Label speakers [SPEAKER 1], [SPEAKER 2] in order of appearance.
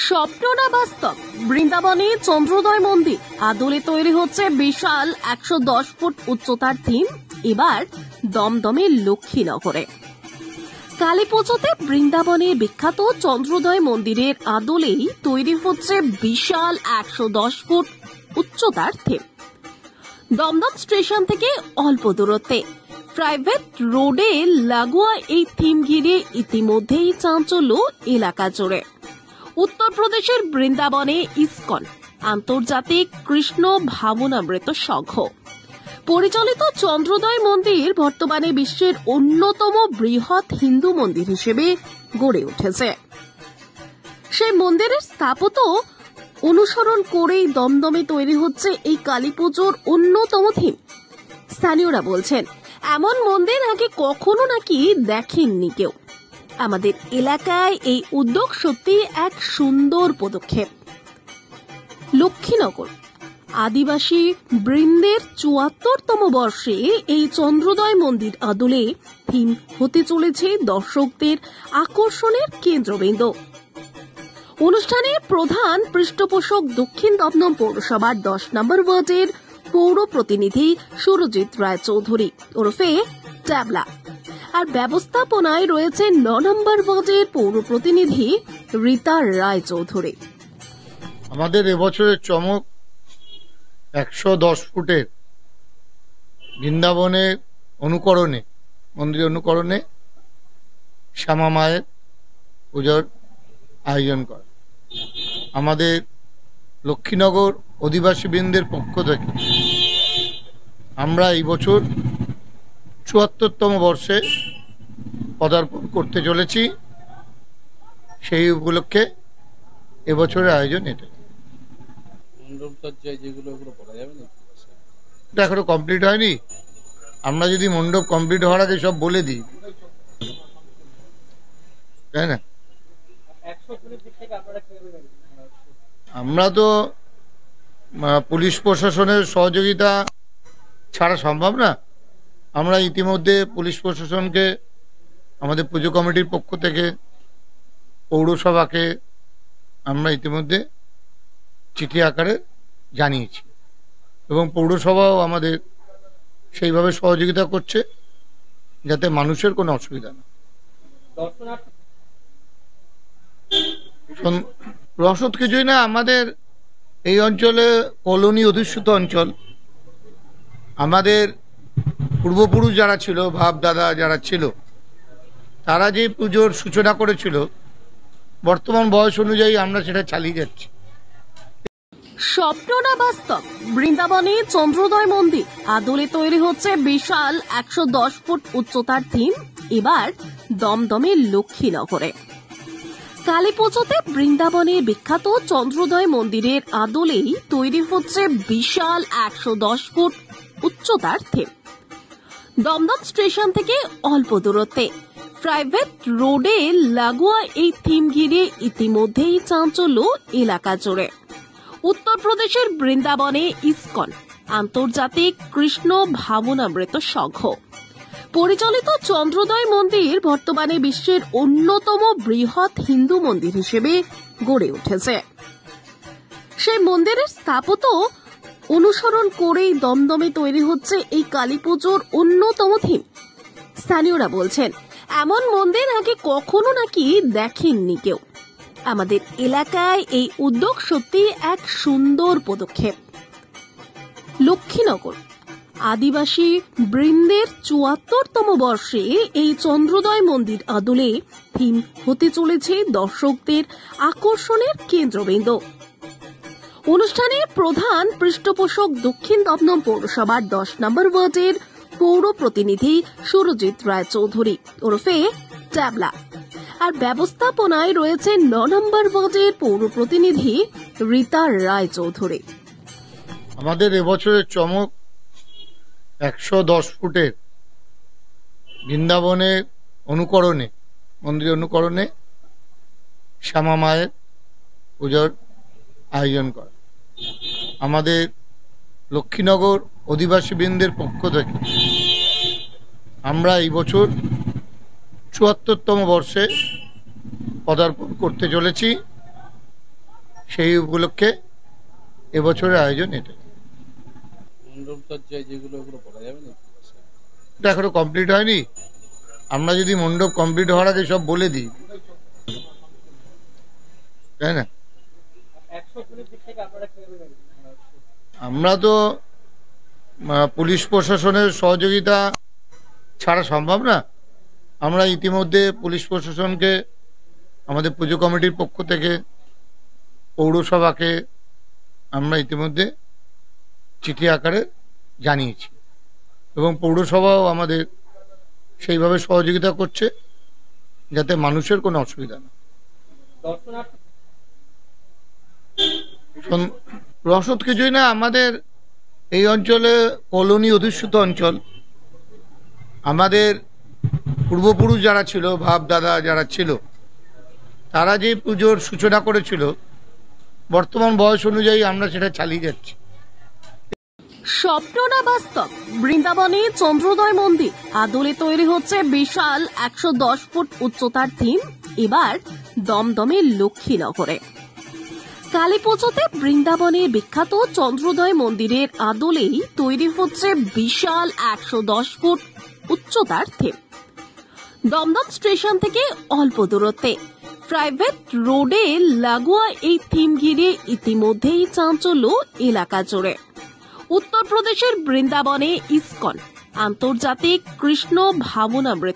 [SPEAKER 1] স্বপ্ন না বাস্তব, বৃন্দাবনে চন্দ্রোদয় মন্দির আদলে তৈরি হচ্ছে বিশাল 110 ফুট উচ্চতার থিম। এবার দমদমে লক্ষ্মীনগরে কালী পুজোতে বৃন্দাবনে বিখ্যাত চন্দ্রোদয় মন্দিরের আদলেই তৈরি হচ্ছে বিশাল 110 ফুট উচ্চতার থিম। দমদম স্টেশন থেকে অল্প দূরত্বে প্রাইভেট রোডে লাগোয়া এই থিম ঘিরে ইতিমধ্যেই চাঞ্চল্য এলাকা জুড়ে। উত্তরপ্রদেশের বৃন্দাবনে ইসকন আন্তর্জাতিক কৃষ্ণ ভাবনামৃত সংঘ পরিচালিত চন্দ্রোদয় মন্দির বর্তমানে বিশ্বের অন্যতম বৃহৎ হিন্দু মন্দির হিসেবে গড়ে উঠেছে। সেই মন্দিরের স্থাপত্য অনুসরণ করেই দমদমে তৈরি হচ্ছে এই কালী পুজোর অন্যতম থিম। স্থানীয়রা বলছেন, এমন মন্দির আগে কখনো নাকি দেখেননি কেউ। আমাদের এলাকায় এই উদ্যোগ সত্যি এক সুন্দর পদক্ষেপ। লক্ষ্মীনগর আদিবাসী বৃন্দের ৭৪তম বর্ষে এই চন্দ্রোদয় মন্দির আদলে থিম হতে চলেছে দর্শকদের আকর্ষণের কেন্দ্রবিন্দু। অনুষ্ঠানে প্রধান পৃষ্ঠপোষক দক্ষিণ দমদম পৌরসভার 10 নম্বর ওয়ার্ডের পৌর প্রতিনিধি সুরজিৎ রায় চৌধুরী ওরফে ট্যাবলা, আর ব্যবস্থাপনায় রয়েছে 9 নম্বর ওয়ার্ডের পৌর প্রতিনিধি রীতা রায় চৌধুরী।
[SPEAKER 2] আমাদের এবছরের চমক 110 ফুটের বৃন্দাবনের অনুকরণে, মন্দির অনুকরণে শ্যামা মায়ের পুজোর আয়োজন করা। আমাদের লক্ষ্মীনগর অধিবাসী বৃন্দের পক্ষ থেকে আমরা এই বছর ৭৪তম বর্ষে পদার্পণ করতে চলেছি। সেই উপলক্ষে এবছরের আয়োজন এটা। এখনো কমপ্লিট হয়নি। আমরা যদি মণ্ডপ কমপ্লিট হওয়ার আগে সব বলে দিই, তাই না? আমরা তো পুলিশ প্রশাসনের সহযোগিতা ছাড়া সম্ভব না। আমরা ইতিমধ্যে পুলিশ প্রশাসনকে আমাদের পুজো কমিটির পক্ষ থেকে পৌরসভাকে আমরা ইতিমধ্যে চিঠি আকারে জানিয়েছি এবং পৌরসভাও আমাদের সেইভাবে সহযোগিতা করছে যাতে মানুষের কোনো অসুবিধা না। রসদ কিছুই না, আমাদের এই অঞ্চলে কলোনি অধিষ্ঠিত অঞ্চল। আমাদের পূর্বপুরুষ যারা ছিল, বাপ দাদা যারা ছিল, তারা যে পুজোর সূচনা করেছিল, বর্তমান বয়স অনুযায়ী আমরা সেটা চালিয়ে যাচ্ছি।
[SPEAKER 1] স্বপ্ন না বাস্তব, বৃন্দাবনে চন্দ্রোদয় মন্দির আদলে তৈরি হচ্ছে বিশাল 110 ফুট উচ্চতার থিম। এবার দমদমে লক্ষ্মীনগরে কালী পুজোতে বৃন্দাবনে বিখ্যাত চন্দ্রোদয় মন্দিরের আদলেই তৈরি হচ্ছে বিশাল 110 ফুট উচ্চতার থিম। দমদম স্টেশন থেকে অল্প দূরত্বে প্রাইভেট রোডে লাগোয়া এই থিম ঘিরে ইতিমধ্যেই চাঞ্চল্য এলাকা জুড়ে। উত্তরপ্রদেশের বৃন্দাবনে ইসকন আন্তর্জাতিক কৃষ্ণ ভাবনামৃত সংঘ পরিচালিত চন্দ্রোদয় মন্দির বর্তমানে বিশ্বের অন্যতম বৃহৎ হিন্দু মন্দির হিসেবে গড়ে উঠেছে। সেই মন্দিরের স্থাপত্য অনুসরণ করেই দমদমে তৈরি হচ্ছে এই কালী পুজোর অন্যতম থিম। স্থানীয়রা বলছেন, এমন মন্দির আগে কখনো নাকি দেখেননি কেউ। আমাদের এলাকায় এই উদ্যোগ সত্যি এক সুন্দর পদক্ষেপ। লক্ষ্মীনগর আদিবাসী বৃন্দের ৭৪তম বর্ষে এই চন্দ্রোদয় মন্দির আদলে থিম হতে চলেছে দর্শকদের আকর্ষণের কেন্দ্রবিন্দু। অনুষ্ঠানে প্রধান পৃষ্ঠপোষক দক্ষিণ দমদম পৌরসভার 10 নম্বর ওয়ার্ডের পৌর প্রতিনিধি সুরজিৎ রায় চৌধুরী ওরফে ট্যাবলা, আর ব্যবস্থাপনায় রয়েছে 9 নম্বর ওয়ার্ডের পৌর প্রতিনিধি রীতা রায় চৌধুরী।
[SPEAKER 2] আমাদের এবছরের চমক 110 ফুটের বৃন্দাবনের অনুকরণে, মন্দির অনুকরণে শ্যামা মায়ের পুজোর আয়োজন করা। আমাদের লক্ষ্মীনগর অধিবাসী বৃন্দের পক্ষ থেকে আমরা এই বছর ৭৪তম বর্ষে পদার্পণ করতে চলেছি। সেই উপলক্ষে এবছরের আয়োজন এটা। এটা এখনো কমপ্লিট হয়নি। আমরা যদি মণ্ডপ কমপ্লিট হওয়ার আগে সব বলে দিই, তাই না? আমরা তো পুলিশ প্রশাসনের সহযোগিতা ছাড়া সম্ভব না। আমরা ইতিমধ্যে পুলিশ প্রশাসনকে আমাদের পুজো কমিটির পক্ষ থেকে পৌরসভাকে আমরা ইতিমধ্যে চিঠি আকারে জানিয়েছি এবং পৌরসভাও আমাদের সেইভাবে সহযোগিতা করছে যাতে মানুষের কোনো অসুবিধা না। রসদ কিছুই না, আমাদের এই অঞ্চলে কলোনি অধিষ্ঠিত অঞ্চল। আমাদের পূর্বপুরুষ যারা ছিল, বাপ দাদা যারা ছিল, তারা যে পুজোর সূচনা করেছিল, বর্তমান বয়স অনুযায়ী আমরা সেটা চালিয়ে যাচ্ছি।
[SPEAKER 1] স্বপ্ন না বাস্তব, বৃন্দাবনে চন্দ্রোদয় মন্দির আদলে তৈরি হচ্ছে বিশাল 110 ফুট উচ্চতার থিম এবার দমদমে লক্ষ্মীনগরে। কালী পুজোতে বৃন্দাবনের বিখ্যাত চন্দ্রোদয় মন্দিরের আদলেই তৈরি হচ্ছে বিশাল 110 ফুট উচ্চতার থিম। দমদম স্টেশন থেকে অল্প দূরত্বে প্রাইভেট রোডে লাগোয়া এই থিম ঘিরে ইতিমধ্যেই চাঞ্চল্য এলাকা জুড়ে। উত্তরপ্রদেশের বৃন্দাবনে ইসকন আন্তর্জাতিক কৃষ্ণ ভাবনামৃত